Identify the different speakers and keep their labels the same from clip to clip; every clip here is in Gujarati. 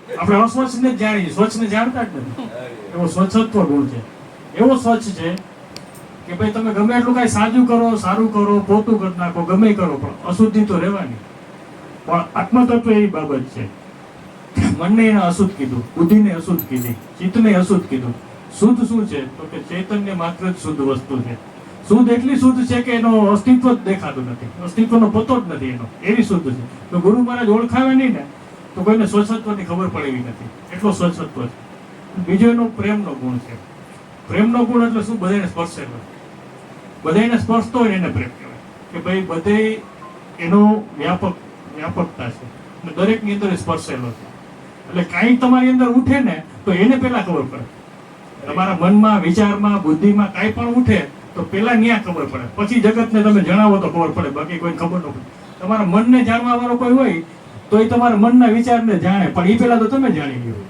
Speaker 1: આપણે અસ્વચ્છને જ જાણીએ, સ્વચ્છને જાણતા જ નથી. એવો સ્વચ્છત્વ ગુણ છે. એવો સ્વચ્છ છે કે ભાઈ તમે ગમે એટલું કાંઈ સાજું કરો, સારું કરો, પોતું કરી નાખો, ગમે કરો, પણ અશુદ્ધિ તો રહેવાની. પણ આત્મતત્વ એવી બાબત છે, મનને એને અશુદ્ધ કીધું, બુદ્ધિને અશુદ્ધ કીધી, ચિત્તને અશુદ્ધ કીધું. શુદ્ધ શું છે? તો કે ચૈતન્ય માત્ર જ શુદ્ધ વસ્તુ છે. શુદ્ધ એટલી શુદ્ધ છે કે એનો અસ્તિત્વ જ દેખાતું નથી, અસ્તિત્વનો પતો જ નથી એનો, એવી શુદ્ધ છે. તો ગુરુ મહારાજ ઓળખાવે નહીં ને તો કોઈને સ્વચ્છત્વની ખબર પડે એવી નથી, એટલો સ્વચ્છત્વ છે. બીજો એનો પ્રેમનો ગુણ છે. પ્રેમનો ગુણ એટલે શું? બધાને સ્પર્શેલો, બધાને સ્પર્શતો હોય એને પ્રેમ કહેવાય. કે ભાઈ બધે એનો વ્યાપકતા છે, દરેકની અંદર સ્પર્શેલો છે. એટલે કાંઈ તમારી અંદર ઉઠે ને તો એને પેલા ખબર પડે. તમારા મનમાં, વિચારમાં, બુદ્ધિમાં કાંઈ પણ ઉઠે તો પેલા ન્યા ખબર પડે, પછી જગતને તમે જણાવો તો ખબર પડે, બાકી કોઈ ખબર ન પડે. તમારા મનને જાણવા વાળો કોઈ હોય તો એ તમારા મનના વિચારને જાણે, પણ એ પેલા તો તમે જાણી લ્યો.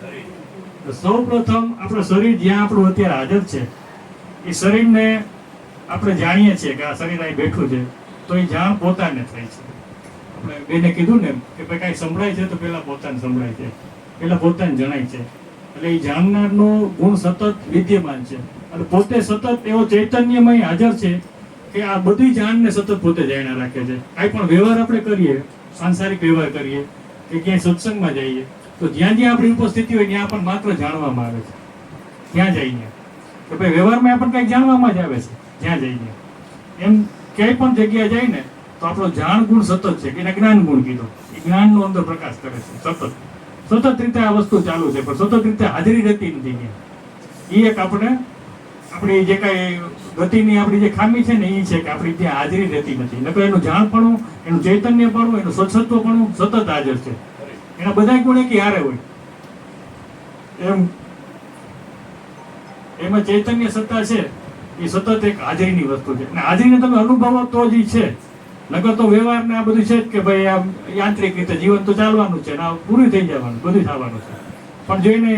Speaker 1: સૌ પ્રથમ આપણું શરીર જ્યાં આપણું અત્યારે હાજર છે, એ શરીરને આપણે જાણીએ છીએ કે આ શરીર અહીં બેઠું છે, તો એ જાણ પોતાને થાય છે. આપણે બેને કીધું ને કે ભાઈ કાંઈ સંભળાય છે તો પેલા પોતાને સંભળાય છે, પેલા પોતાને જણાય છે. એટલે એ જાણનારનો ગુણ સતત વિદ્યમાન છે, અને પોતે સતત એવો ચૈતન્યમય હાજર છે કે આ બધી જાણને સતત પોતે જાણ્યા રાખે છે. કાંઈ પણ વ્યવહાર આપણે કરીએ, સાંસારિક વ્યવહાર કરીએ કે ક્યાંય સત્સંગમાં જઈએ, તો જ્યાં જ્યાં આપણી ઉપસ્થિતિ હોય ત્યાં પણ માત્ર જાણવામાં આવે છે. ત્યાં જઈને કે ભાઈ વ્યવહારમાં આપણને કંઈક જાણવામાં જ આવે છે. જ્યાં જઈને એમ ક્યાંય પણ જગ્યાએ જાય ને તો આપણો જાણ ગુણ સતત છે, કે એને જ્ઞાન ગુણ કીધો. એ જ્ઞાનનો અંદર પ્રકાશ કરે છે. સતત રીતે આ વસ્તુ ચાલુ છે, પણ સતત રીતે હાજરી રહેતી નથી. એ એક આપણે આપણી જે કાંઈ ગતિની આપણી જે ખામી છે ને એ છે કે આપણી ત્યાં હાજરી રહેતી નથી. નકર એનું જાણપણું, એનું ચૈતન્યપણું, એનું સ્વચ્છત્વપણું સતત હાજર છે. એના બધા ગુણ એક હારે હોય. એમાં ચૈતન્ય સત્તા છે એ સતત એક હાજરીની વસ્તુ છે, અને હાજરીને તમે અનુભવો તો જ છે. નકર તો વ્યવહાર ને આ બધું છે જ કે ભાઈ આ યાંત્રિક રીતે જીવન તો ચાલવાનું છે, પૂરું થઈ જવાનું, બધું થવાનું છે. પણ જો એને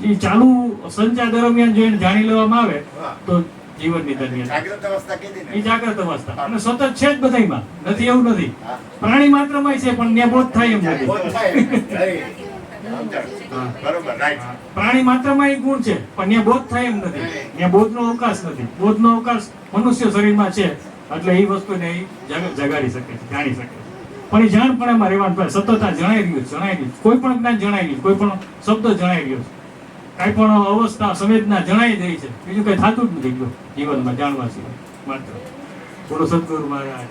Speaker 1: એ ચાલુ સંચાર દરમિયાન જો એને જાણી લેવામાં આવે તો જીવનની દરમિયાન એ જાગ્રત અવસ્થા, અને સતત છે જ બધામાં, નથી એવું નથી. પ્રાણી માત્રમાં છે પણ ત્યાં બોધ થાય એમ નથી. પ્રાણી માત્રમાં એક ગુણ છે પણ ત્યાં બોધ થાય એમ નથી. ત્યાં બોધનો અવકાશ નથી. બોધનો અવકાશ મનુષ્ય શરીરમાં છે, એટલે એ વસ્તુને જગાડી શકે છે, જાણી શકે છે. પણ એ જાણપણામાં રહેવાનું, સતત આ જણાઈ રહ્યું, કોઈ પણ જ્ઞાન જણાઈ રહ્યું, કોઈ પણ શબ્દ જણાઈ રહ્યો છે, કાંઈ પણ અવસ્થા સંવેદના જણાઈ રહી છે. બીજું કઈ થતું જ નથી જીવનમાં જાણવા સિવાય. માત્ર થોડો સદગુરુ મહારાજ.